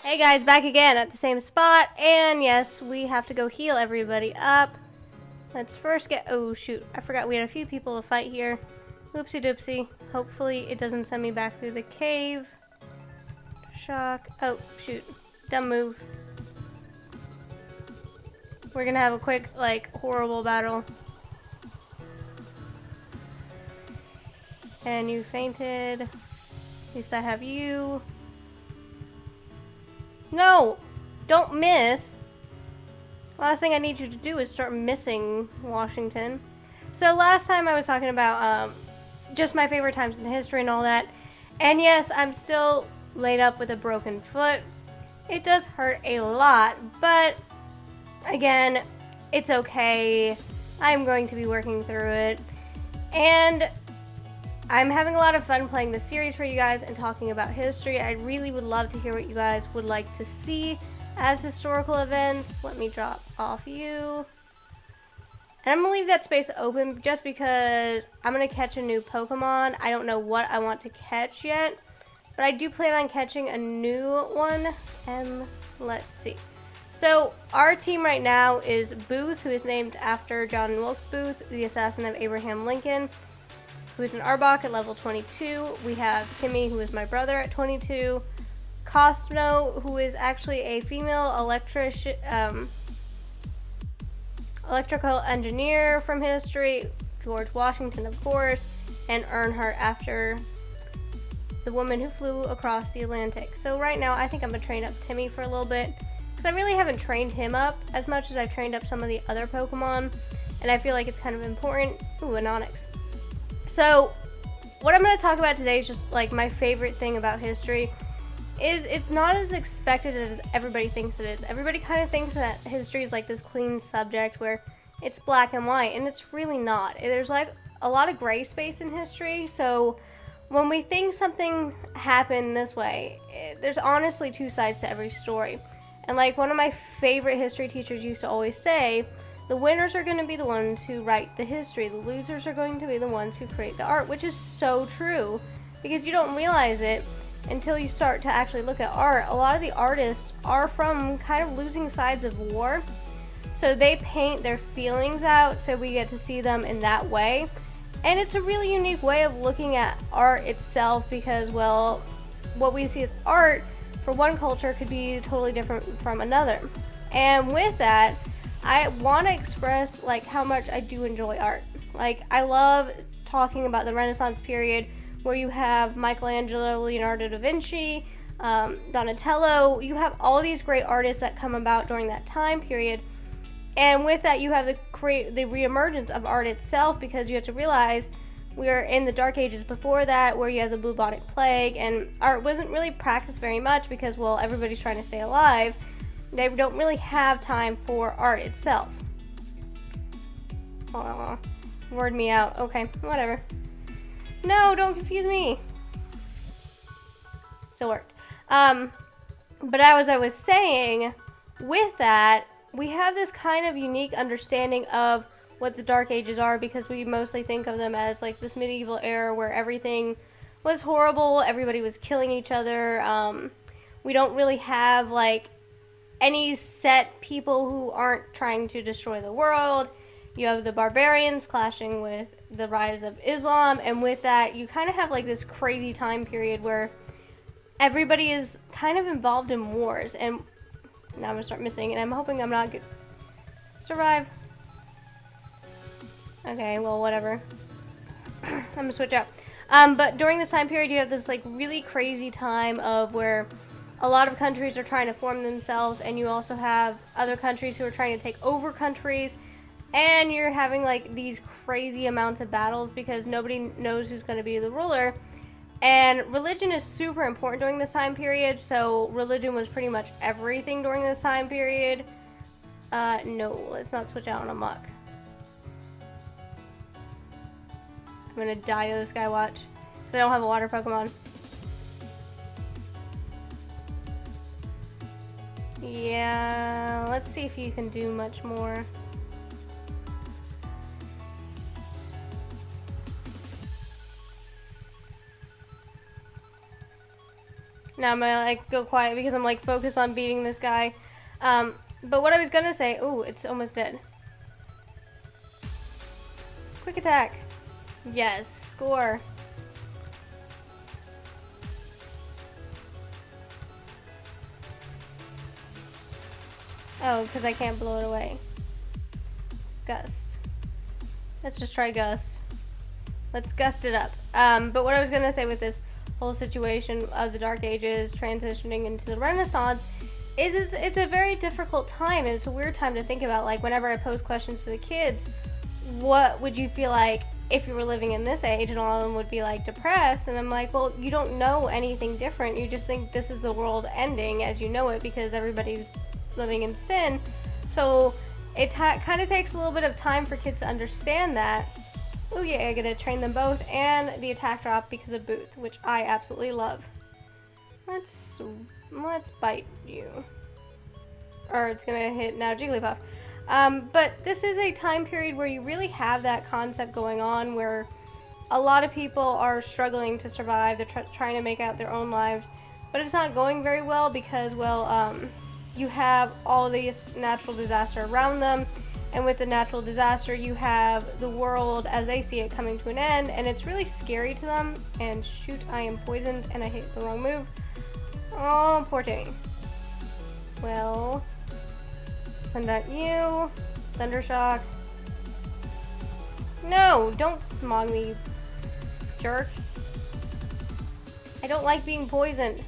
Hey guys, back again at the same spot, and yes, we have to go heal everybody up. Let's first get, oh shoot, I forgot we had a few people to fight here. Oopsie doopsie. Hopefully it doesn't send me back through the cave. Shock, oh shoot, dumb move. We're gonna have a quick, like, horrible battle. And you fainted. At least I have you. No! Don't miss! Last thing I need you to do is start missing Washington. So last time I was talking about just my favorite times in history and all that. And yes, I'm still laid up with a broken foot. It does hurt a lot, but again, it's okay. I'm going to be working through it. And I'm having a lot of fun playing this series for you guys and talking about history. I really would love to hear what you guys would like to see as historical events. Let me drop off you. And I'm going to leave that space open just because I'm going to catch a new Pokemon. I don't know what I want to catch yet, but I do plan on catching a new one. And let's see. So our team right now is Booth, who is named after John Wilkes Booth, the assassin of Abraham Lincoln, who is an Arbok at level 22. We have Timmy, who is my brother, at 22. Cosmo, who is actually a female electrical engineer from history. George Washington, of course, and Earnhardt after the woman who flew across the Atlantic. So right now, I think I'm going to train up Timmy for a little bit, because I really haven't trained him up as much as I've trained up some of the other Pokemon, and I feel like it's kind of important. Ooh, an Onix. So, what I'm going to talk about today is just like my favorite thing about history is it's not as expected as everybody thinks it is. Everybody kind of thinks that history is like this clean subject where it's black and white, and it's really not. There's like a lot of gray space in history, so when we think something happened this way, there's honestly two sides to every story. And like one of my favorite history teachers used to always say, the winners are going to be the ones who write the history. The losers are going to be the ones who create the art, which is so true because you don't realize it until you start to actually look at art. A lot of the artists are from kind of losing sides of war. So they paint their feelings out so we get to see them in that way. And it's a really unique way of looking at art itself because, well, what we see as art for one culture could be totally different from another. And with that, I want to express like how much I do enjoy art. Like I love talking about the Renaissance period where you have Michelangelo, Leonardo da Vinci, Donatello. You have all these great artists that come about during that time period. And with that, you have the reemergence of art itself because you have to realize we are in the Dark Ages before that where you have the bubonic plague and art wasn't really practiced very much because, well, everybody's trying to stay alive. They don't really have time for art itself. Aw, word me out. Okay, whatever. No, don't confuse me. So it worked. But as I was saying, with that, we have this kind of unique understanding of what the Dark Ages are because we mostly think of them as like this medieval era where everything was horrible, everybody was killing each other. We don't really have like any set people who aren't trying to destroy the world. You have the barbarians clashing with the rise of Islam, and with that you kind of have like this crazy time period where everybody is kind of involved in wars. And now I'm gonna start missing, and I'm hoping I'm not gonna survive. Okay, well, whatever. I'm gonna switch out. But during this time period you have this like really crazy time of where a lot of countries are trying to form themselves, and you also have other countries who are trying to take over countries, and you're having like these crazy amounts of battles because nobody knows who's going to be the ruler. And religion is super important during this time period, so religion was pretty much everything during this time period. No, let's not switch out on Amok. I'm gonna die to this guy, watch, because I don't have a water Pokemon. Yeah, let's see if you can do much more. Now I'm gonna like go quiet because I'm like focused on beating this guy. But what I was gonna say, ooh, it's almost dead. Quick attack. Yes, score. Oh, because I can't blow it away. Gust. Let's just try gust. Let's gust it up. But what I was gonna say with this whole situation of the Dark Ages transitioning into the Renaissance is it's a very difficult time, and it's a weird time to think about. Like, whenever I pose questions to the kids, what would you feel like if you were living in this age? And all of them would be like depressed, and I'm like, well, you don't know anything different. You just think this is the world ending as you know it because everybody's living in sin. So it kind of takes a little bit of time for kids to understand that. Oh yeah, I gotta train them both, and the attack drop because of Booth, which I absolutely love. Let's bite you. Or it's gonna hit now Jigglypuff. But this is a time period where you really have that concept going on where a lot of people are struggling to survive. They're trying to make out their own lives, but it's not going very well because, well, you have all these natural disaster around them, and with the natural disaster you have the world as they see it coming to an end, and it's really scary to them. And shoot, I am poisoned and I hit the wrong move. Oh, poor Timmy. Well, send out you. Thundershock. No, don't smog me, you jerk. I don't like being poisoned.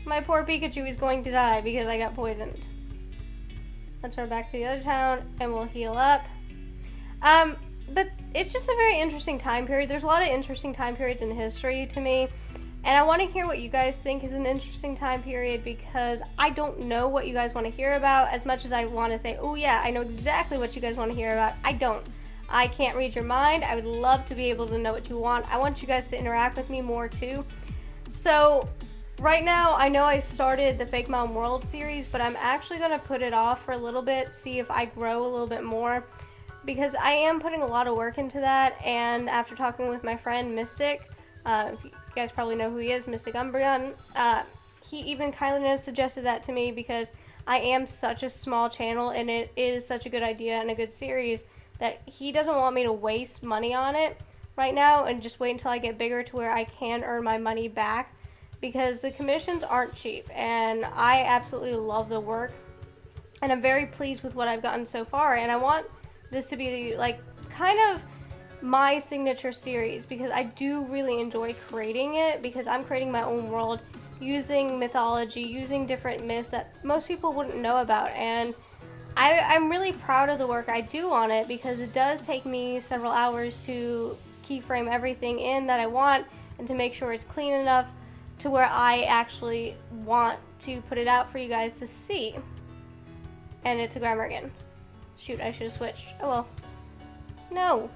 My poor Pikachu is going to die because I got poisoned. Let's run back to the other town and we'll heal up. But it's just a very interesting time period. There's a lot of interesting time periods in history to me. And I want to hear what you guys think is an interesting time period, because I don't know what you guys want to hear about as much as I want to say, oh yeah, I know exactly what you guys want to hear about. I don't. I can't read your mind. I would love to be able to know what you want. I want you guys to interact with me more too. So right now, I know I started the Fake Mom World series, but I'm actually going to put it off for a little bit, see if I grow a little bit more, because I am putting a lot of work into that. And after talking with my friend Mystic, if you guys probably know who he is, Mystic Umbreon, he even kindly has suggested that to me because I am such a small channel and it is such a good idea and a good series that he doesn't want me to waste money on it right now and just wait until I get bigger to where I can earn my money back, because the commissions aren't cheap and I absolutely love the work and I'm very pleased with what I've gotten so far. And I want this to be like kind of my signature series because I do really enjoy creating it, because I'm creating my own world using mythology, using different myths that most people wouldn't know about. And I'm really proud of the work I do on it, because it does take me several hours to keyframe everything in that I want and to make sure it's clean enough to where I actually want to put it out for you guys to see. And it's a Grammar. Shoot, I should have switched. Oh well. No.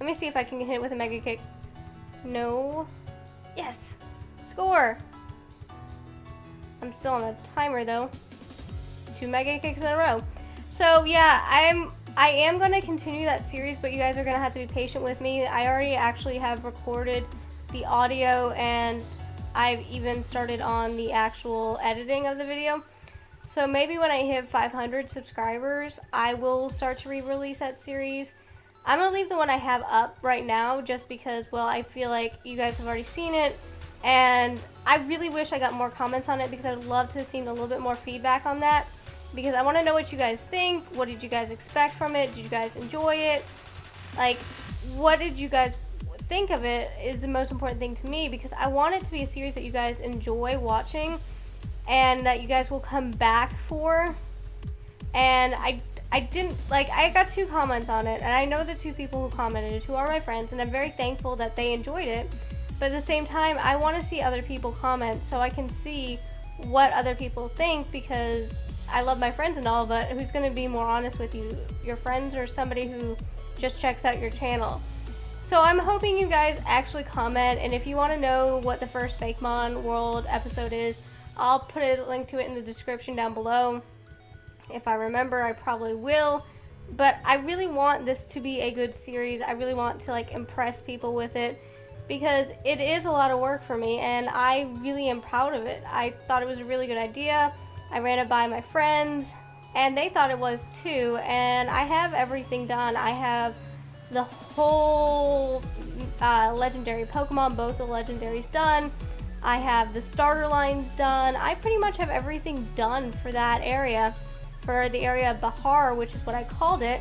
Let me see if I can hit it with a Mega Kick. No. Yes. Score. I'm still on a timer though. 2 Mega Kicks in a row. So yeah, I am going to continue that series, but you guys are going to have to be patient with me. I already actually have recorded the audio and I've even started on the actual editing of the video. So maybe when I hit 500 subscribers, I will start to re-release that series. I'm going to leave the one I have up right now just because, well, I feel like you guys have already seen it. And I really wish I got more comments on it, because I'd love to have seen a little bit more feedback on that. Because I want to know what you guys think. What did you guys expect from it? Did you guys enjoy it? Like, what did you guys think of it is the most important thing to me, because I want it to be a series that you guys enjoy watching and that you guys will come back for. And I didn't, like, I got 2 comments on it, and I know the 2 people who commented, who are my friends, and I'm very thankful that they enjoyed it. But at the same time, I want to see other people comment so I can see what other people think, because I love my friends and all, but who's going to be more honest with you? Your friends or somebody who just checks out your channel? So I'm hoping you guys actually comment, and if you want to know what the first Fake Mom World episode is, I'll put a link to it in the description down below. If I remember, I probably will. But I really want this to be a good series. I really want to like impress people with it. because it is a lot of work for me and I really am proud of it. I thought it was a really good idea. I ran it by my friends and they thought it was too, and I have everything done. I have the whole legendary Pokemon, both the legendaries done. I have the starter lines done. I pretty much have everything done for that area, for the area of Bahar, which is what I called it.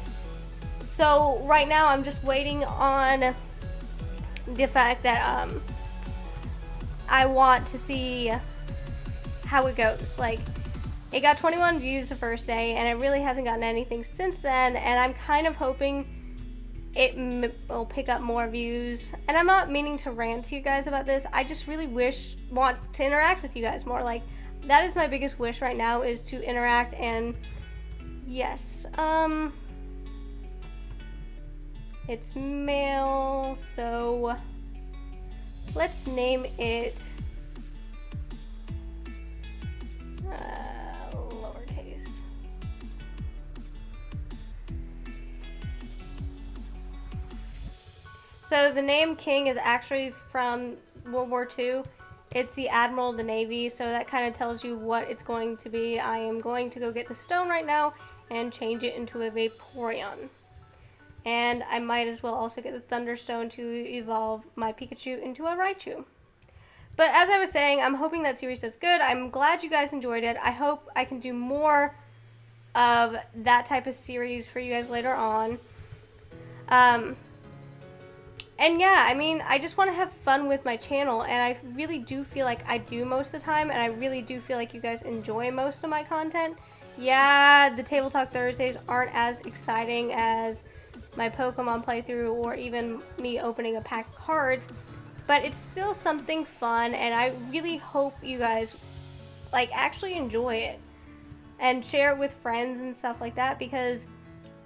So right now I'm just waiting on the fact that I want to see how it goes. Like, it got 21 views the first day and it really hasn't gotten anything since then, and I'm kind of hoping it will pick up more views. And I'm not meaning to rant to you guys about this. I just really want to interact with you guys more. Like, that is my biggest wish right now, is to interact. And yes, it's male, so let's name it lowercase. So the name King is actually from World War II. It's the Admiral of the Navy, so that kind of tells you what it's going to be. I am going to go get the stone right now and change it into a Vaporeon. And I might as well also get the Thunderstone to evolve my Pikachu into a Raichu. But as I was saying, I'm hoping that series does good. I'm glad you guys enjoyed it. I hope I can do more of that type of series for you guys later on. And yeah, I mean, I just want to have fun with my channel, and I really do feel like I do most of the time, and I really do feel like you guys enjoy most of my content. Yeah, the Table Talk Thursdays aren't as exciting as my Pokemon playthrough or even me opening a pack of cards, but it's still something fun, and I really hope you guys like actually enjoy it and share it with friends and stuff like that, because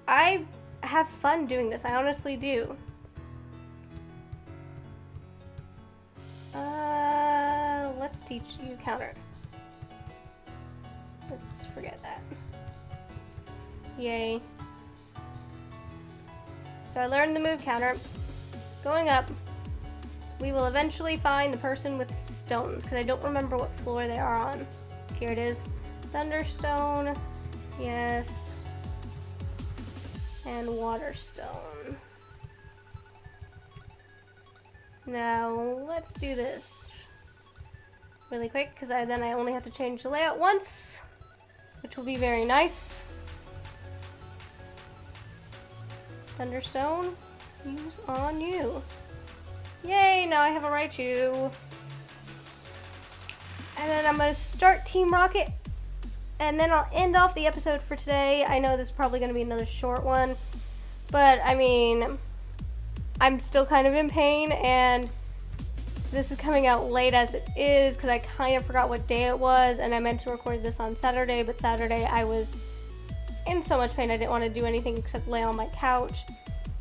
I have fun doing this. I honestly do. Let's teach you counter. Let's just forget that. Yay. So I learned the move counter. Going up, we will eventually find the person with stones, because I don't remember what floor they are on. Here it is. Thunderstone. Yes. And Waterstone. Now, let's do this really quick, because then I only have to change the layout once, which will be very nice. Thunderstone, use on you. Yay, now I have a Raichu. And then I'm going to start Team Rocket, and then I'll end off the episode for today. I know this is probably going to be another short one, but I mean, I'm still kind of in pain, and this is coming out late as it is because I kind of forgot what day it was, and I meant to record this on Saturday, but Saturday I was in so much pain I didn't want to do anything except lay on my couch.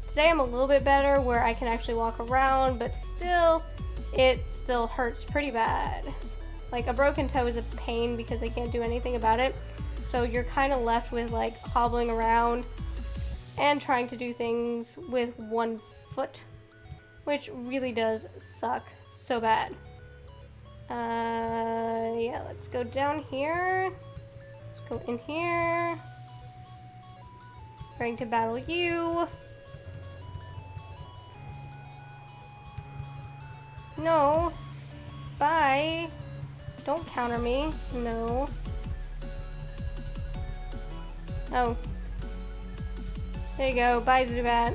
Today I'm a little bit better where I can actually walk around, but still, it still hurts pretty bad. Like, a broken toe is a pain because I can't do anything about it, so you're kind of left with like hobbling around and trying to do things with one foot, which really does suck so bad. Yeah, let's go down here. Let's go in here. Going to battle you. No. Bye. Don't counter me. No. Oh. There you go. Bye, Zubat.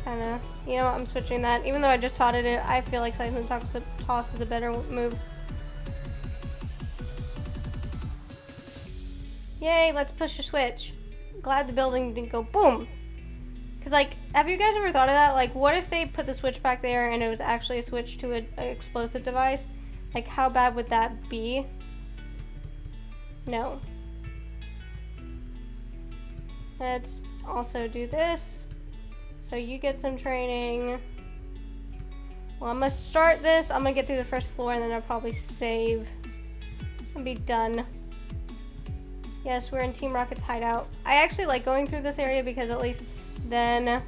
Kinda. You know what? I'm switching that. Even though I just taught it, I feel like Siphon Toss is a better move. Yay, let's push a switch. Glad the building didn't go boom. Because, like, have you guys ever thought of that? Like, what if they put the switch back there and it was actually a switch to an explosive device? Like, how bad would that be? No. Let's also do this. So you get some training. Well, I'm going to start this. I'm going to get through the first floor and then I'll probably save and be done. Yes, we're in Team Rocket's hideout. I actually like going through this area because at least then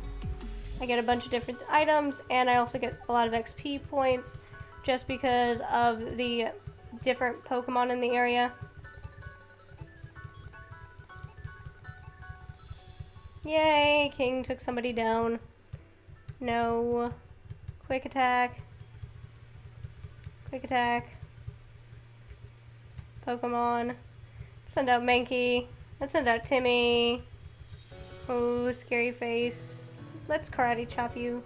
I get a bunch of different items, and I also get a lot of XP points just because of the different Pokemon in the area. Yay, King took somebody down. No. Quick attack. Quick attack. Pokemon. Let's send out Mankey. Let's send out Timmy. Oh, scary face. Let's karate chop you.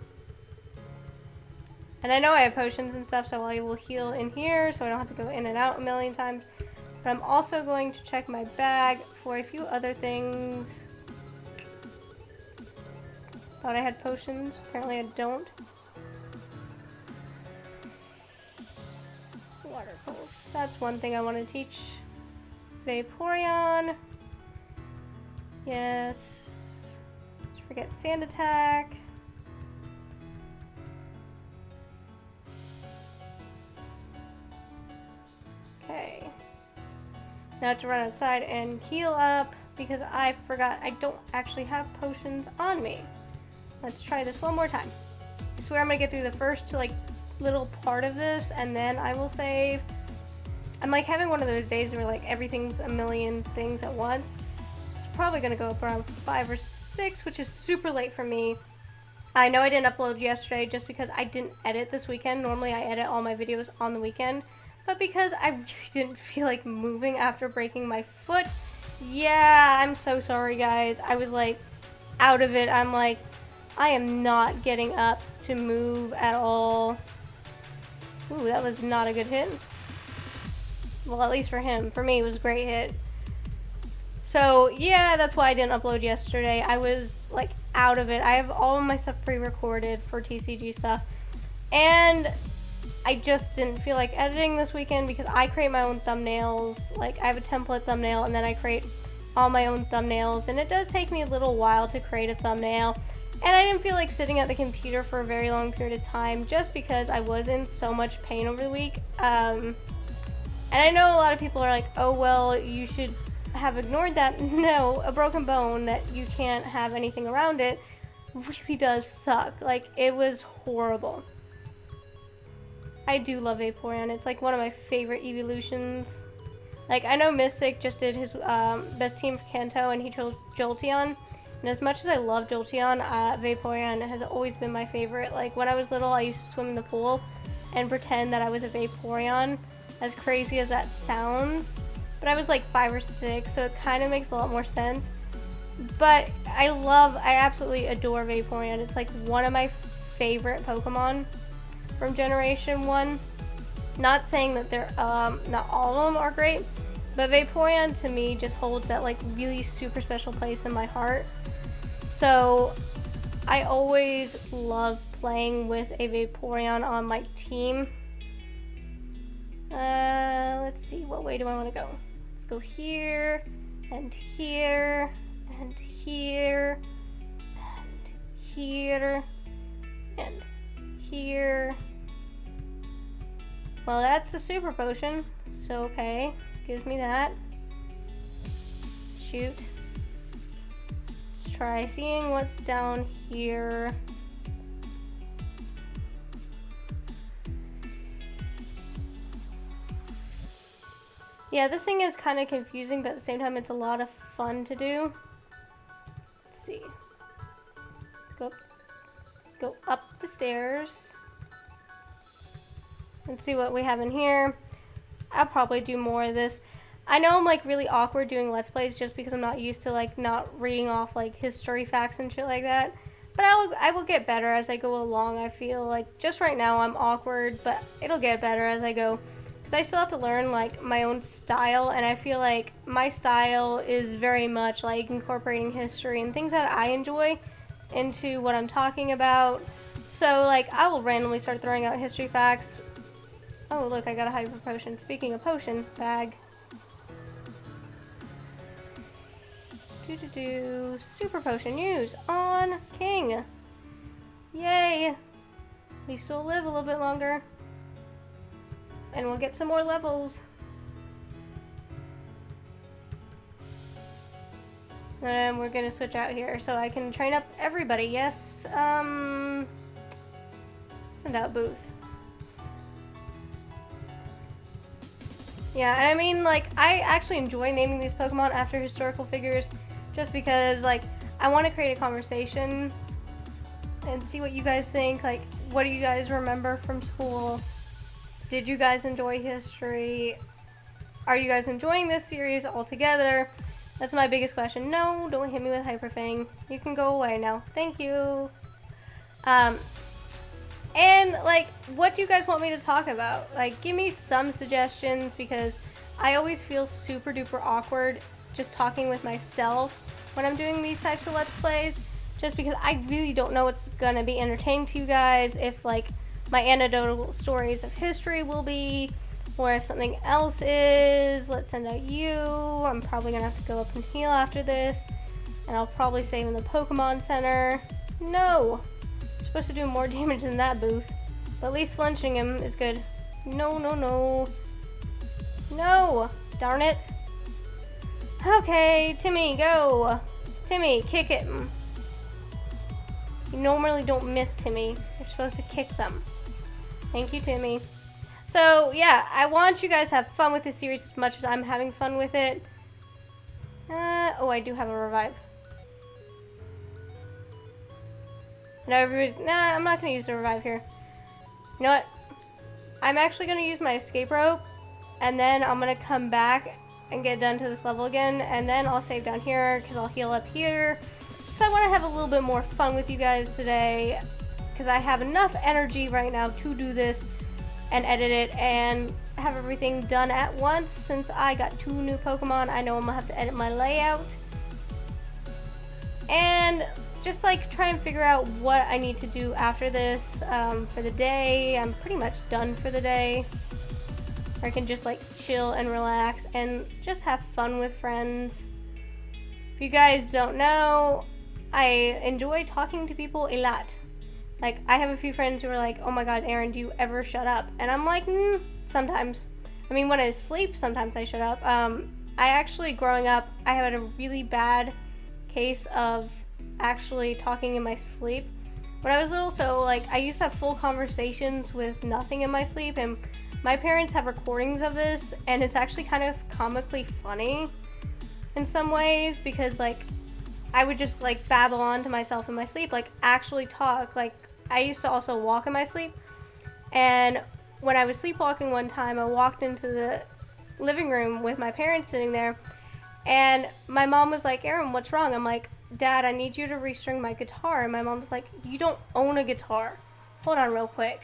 And I know I have potions and stuff, so I will heal in here so I don't have to go in and out a million times. But I'm also going to check my bag for a few other things. Thought I had potions. Apparently I don't. Water pulse. That's one thing I want to teach. Vaporeon. Yes. Let's forget Sand Attack. Okay. Now I have to run outside and heal up because I forgot I don't actually have potions on me. Let's try this one more time. I swear I'm gonna get through the first like little part of this and then I will save. I'm like having one of those days where like everything's a million things at once. It's probably gonna go up around 5 or 6, which is super late for me. I know I didn't upload yesterday just because I didn't edit this weekend. Normally I edit all my videos on the weekend, but because I really didn't feel like moving after breaking my foot. Yeah, I'm so sorry guys. I was like out of it. I'm like, I am not getting up to move at all. Ooh, that was not a good hit. Well, at least for him. For me, it was a great hit. So, yeah, that's why I didn't upload yesterday. I was, like, out of it. I have all of my stuff pre-recorded for TCG stuff. And I just didn't feel like editing this weekend because I create my own thumbnails. Like, I have a template thumbnail, and then I create all my own thumbnails. And it does take me a little while to create a thumbnail. And I didn't feel like sitting at the computer for a very long period of time just because I was in so much pain over the week. And I know a lot of people are like, oh, well, you should have ignored that. No, a broken bone that you can't have anything around it really does suck. Like, it was horrible. I do love Vaporeon. It's like one of my favorite evolutions. Like, I know Mystic just did his best team for Kanto and he chose Jolteon. And as much as I love Jolteon, Vaporeon has always been my favorite. Like, when I was little, I used to swim in the pool and pretend that I was a Vaporeon, as crazy as that sounds. But I was like 5 or 6, so it kind of makes a lot more sense. But I absolutely adore Vaporeon. It's like one of my favorite Pokemon from Generation 1. Not saying that they're, not all of them are great, but Vaporeon to me just holds that like really super special place in my heart. So I always love playing with a Vaporeon on my team. Let's see, what way do I want to go? Let's go here, and here, and here, and here, and here. Well, that's the super potion, so okay, gives me that. Shoot. Let's try seeing what's down here. Yeah, this thing is kind of confusing, but at the same time, it's a lot of fun to do. Let's see. Go up the stairs. Let's see what we have in here. I'll probably do more of this. I know I'm like really awkward doing Let's Plays just because I'm not used to like not reading off like history facts and shit like that. But I will get better as I go along. I feel like just right now I'm awkward, but it'll get better as I go. Because I still have to learn like my own style, and I feel like my style is very much like incorporating history and things that I enjoy into what I'm talking about. So like I will randomly start throwing out history facts. Oh look, I got a hyper potion. Speaking of potion, bag. Super potion use on King. Yay! At least he'll live a little bit longer. And we'll get some more levels. And we're gonna switch out here so I can train up everybody. Yes, send out Booth. Yeah, I mean, like, I actually enjoy naming these Pokemon after historical figures just because, like, I want to create a conversation and see what you guys think. Like, what do you guys remember from school? Did you guys enjoy history? Are you guys enjoying this series altogether? That's my biggest question. No, don't hit me with Hyperfang. You can go away now. Thank you. And, like, what do you guys want me to talk about? Like, give me some suggestions, because I always feel super duper awkward just talking with myself when I'm doing these types of Let's Plays, just because I really don't know what's gonna be entertaining to you guys, if, like, my anecdotal stories of history will be, or if something else is. Let's send out you. I'm probably gonna have to go up and heal after this, and I'll probably save in the Pokemon Center. No! I'm supposed to do more damage than that, Booth. But at least flinching him is good. No, no, no. No! Darn it. Okay, Timmy, go! Timmy, kick it. You normally don't miss Timmy. You're supposed to kick them. Thank you, Timmy. So, yeah, I want you guys to have fun with this series as much as I'm having fun with it. Oh, I do have a revive. No, everybody's... Nah, I'm not going to use the revive here. You know what? I'm actually going to use my escape rope, and then I'm going to come back and get done to this level again, and then I'll save down here, because I'll heal up here. So I want to have a little bit more fun with you guys today, because I have enough energy right now to do this and edit it and have everything done at once. Since I got 2 new Pokemon, I know I'm gonna have to edit my layout and just like try and figure out what I need to do after this for the day. I'm pretty much done for the day. I can just like chill and relax and just have fun with friends. If you guys don't know, I enjoy talking to people a lot. Like, I have a few friends who are like, oh my god, Erin, do you ever shut up? And I'm like, sometimes. I mean, when I sleep, sometimes I shut up. I actually, growing up, I had a really bad case of actually talking in my sleep when I was little. So, like, I used to have full conversations with nothing in my sleep, and my parents have recordings of this, and it's actually kind of comically funny in some ways, because, like, I would just, like, babble on to myself in my sleep, like, actually talk. Like, I used to also walk in my sleep, and when I was sleepwalking one time, I walked into the living room with my parents sitting there, and my mom was like, Erin, what's wrong? I'm like, Dad, I need you to restring my guitar. And my mom was like, you don't own a guitar. Hold on real quick.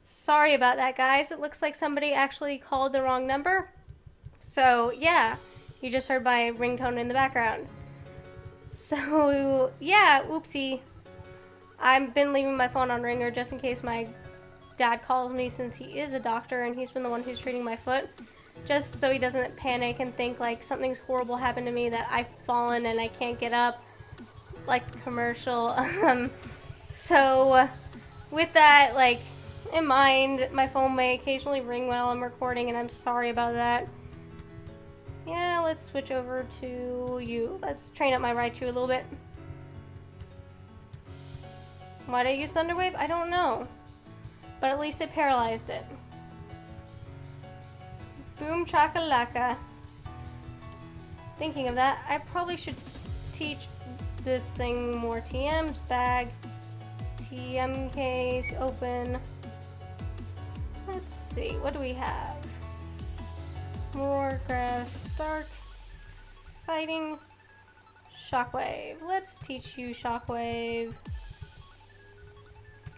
Sorry about that, guys. It looks like somebody actually called the wrong number. So, yeah, you just heard my ringtone in the background. So, yeah, oopsie. I've been leaving my phone on ringer just in case my dad calls me, since he is a doctor and he's been the one who's treating my foot. Just so he doesn't panic and think like something's horrible happened to me, that I've fallen and I can't get up, like the commercial. So, with that, like, in mind, my phone may occasionally ring while I'm recording, and I'm sorry about that. Yeah, let's switch over to you. Let's train up my Raichu a little bit. Why'd I use Thunder Wave? I don't know. But at least it paralyzed it. Boom chakalaka. Thinking of that, I probably should teach this thing more TMs. Bag. TM case. Open. Let's see. What do we have? Roargrass. Dark. Fighting. Shockwave. Let's teach you Shockwave.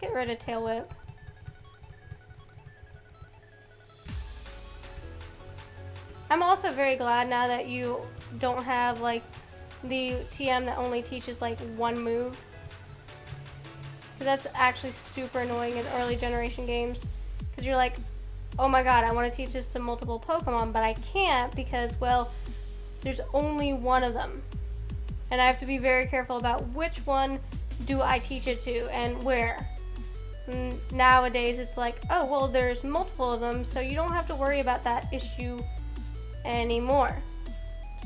Get rid of Tail Whip. I'm also very glad now that you don't have like the TM that only teaches like one move. That's actually super annoying in early generation games, because you're like, oh my god, I want to teach this to multiple Pokemon, but I can't because, well, there's only one of them. And I have to be very careful about which one do I teach it to and where. Nowadays it's like, oh well, there's multiple of them, so you don't have to worry about that issue anymore.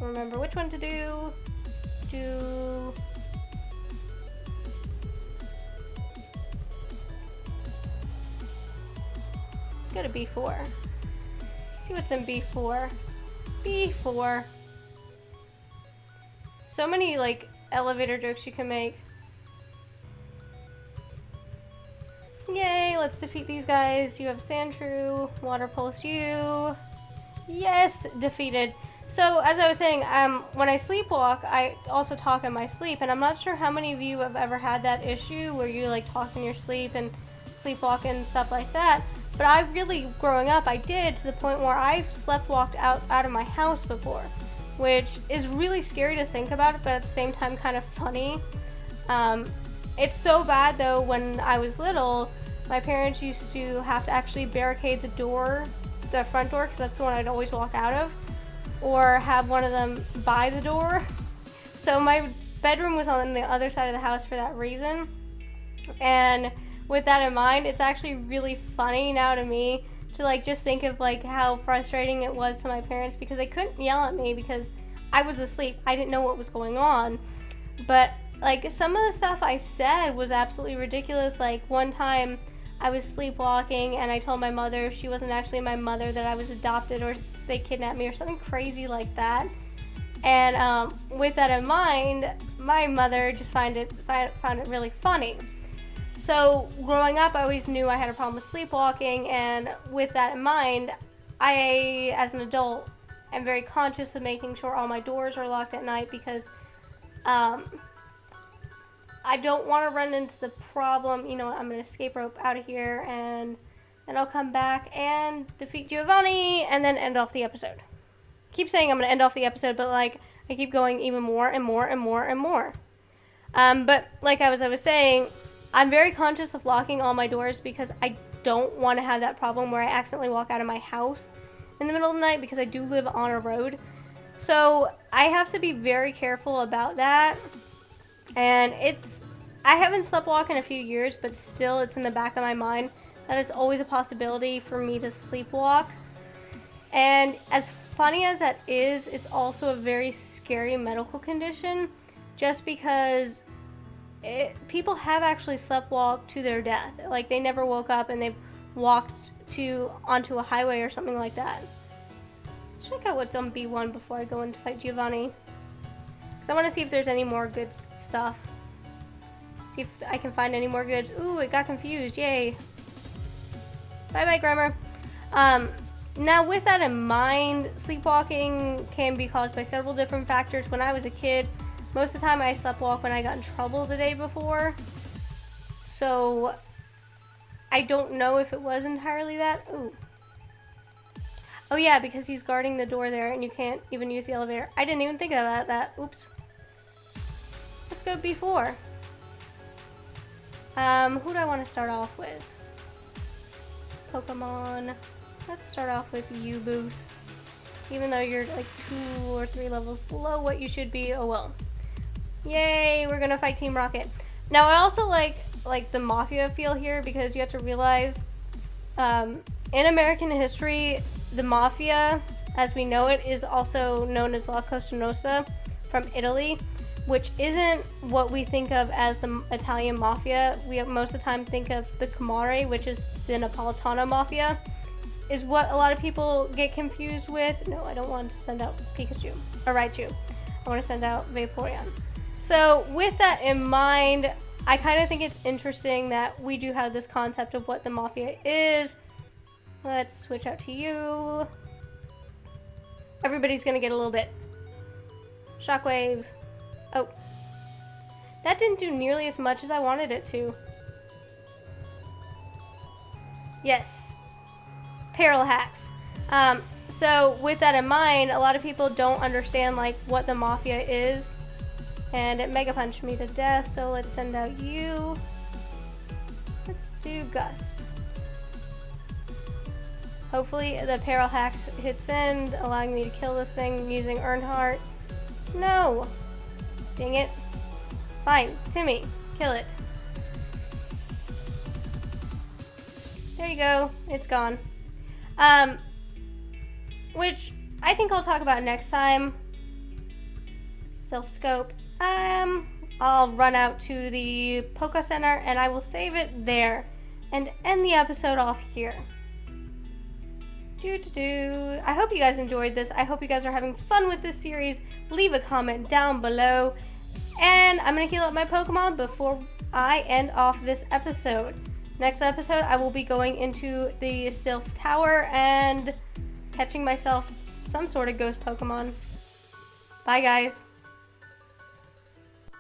remember which one to do. Go to B4. See what's in B4. B4. So many like elevator jokes you can make. Yay, let's defeat these guys. You have Sandshrew, Water Pulse you. Yes, defeated. So as I was saying, when I sleepwalk, I also talk in my sleep, and I'm not sure how many of you have ever had that issue where you like talk in your sleep and sleepwalk and stuff like that. But I really, growing up, I did, to the point where I've sleptwalked out of my house before, which is really scary to think about, but at the same time kind of funny. It's so bad though, when I was little, my parents used to have to actually barricade the front door, because that's the one I'd always walk out of, or have one of them by the door. So my bedroom was on the other side of the house for that reason. And with that in mind, it's actually really funny now to me to like just think of like how frustrating it was to my parents, because they couldn't yell at me because I was asleep. I didn't know what was going on. But like some of the stuff I said was absolutely ridiculous. Like one time I was sleepwalking and I told my mother she wasn't actually my mother, that I was adopted, or they kidnapped me, or something crazy like that. And with that in mind, my mother just found it really funny. So growing up, I always knew I had a problem with sleepwalking, and with that in mind, I, as an adult, am very conscious of making sure all my doors are locked at night, because I don't want to run into the problem, you know, I'm going to escape rope out of here, and then I'll come back and defeat Giovanni, and then end off the episode. I keep saying I'm going to end off the episode, but like, I keep going even more and more and more and more. But like I was saying, I'm very conscious of locking all my doors, because I don't want to have that problem where I accidentally walk out of my house in the middle of the night, because I do live on a road. So I have to be very careful about that. And I haven't sleptwalked in a few years, but still it's in the back of my mind that it's always a possibility for me to sleepwalk. And as funny as that is, it's also a very scary medical condition, just because people have actually sleptwalked to their death. Like, they never woke up and they walked onto a highway or something like that. Check out what's on B1 before I go in to fight Giovanni, because I want to see if there's any more good stuff. See if I can find any more good. Ooh, it got confused. Yay. Bye-bye, grammar. Now, with that in mind, sleepwalking can be caused by several different factors. When I was a kid, most of the time I sleptwalked when I got in trouble the day before. So, I don't know if it was entirely that. Ooh. Oh yeah, because he's guarding the door there and you can't even use the elevator. I didn't even think about that. Oops. Let's go B4. Who do I want to start off with? Pokemon. Let's start off with you, Booth. Even though you're like 2 or 3 levels below what you should be, oh well. Yay, we're gonna fight Team Rocket. Now I also like the Mafia feel here, because you have to realize, in American history, the Mafia, as we know it, is also known as La Cosa Nostra from Italy, which isn't what we think of as the Italian Mafia. We most of the time think of the Camorra, which is the Napolitano Mafia, is what a lot of people get confused with. No, I don't want to send out Pikachu, or Raichu. I want to send out Vaporeon. So with that in mind, I kind of think it's interesting that we do have this concept of what the Mafia is. Let's switch out to you. Everybody's gonna get a little bit. Shockwave. Oh. That didn't do nearly as much as I wanted it to. Yes. Parallax. So with that in mind, a lot of people don't understand like what the Mafia is. And it Mega Punched me to death, so let's send out you. Let's do Gust. Hopefully the Parallax hits in, allowing me to kill this thing using Earnhardt. No! Dang it. Fine, Timmy, kill it. There you go, it's gone. Which I think I'll talk about next time. Sylph Scope, I'll run out to the Poke Center and I will save it there and end the episode off here. I hope you guys enjoyed this. I hope you guys are having fun with this series. Leave a comment down below. And I'm going to heal up my Pokemon before I end off this episode. Next episode, I will be going into the Sylph Tower and catching myself some sort of ghost Pokemon. Bye, guys.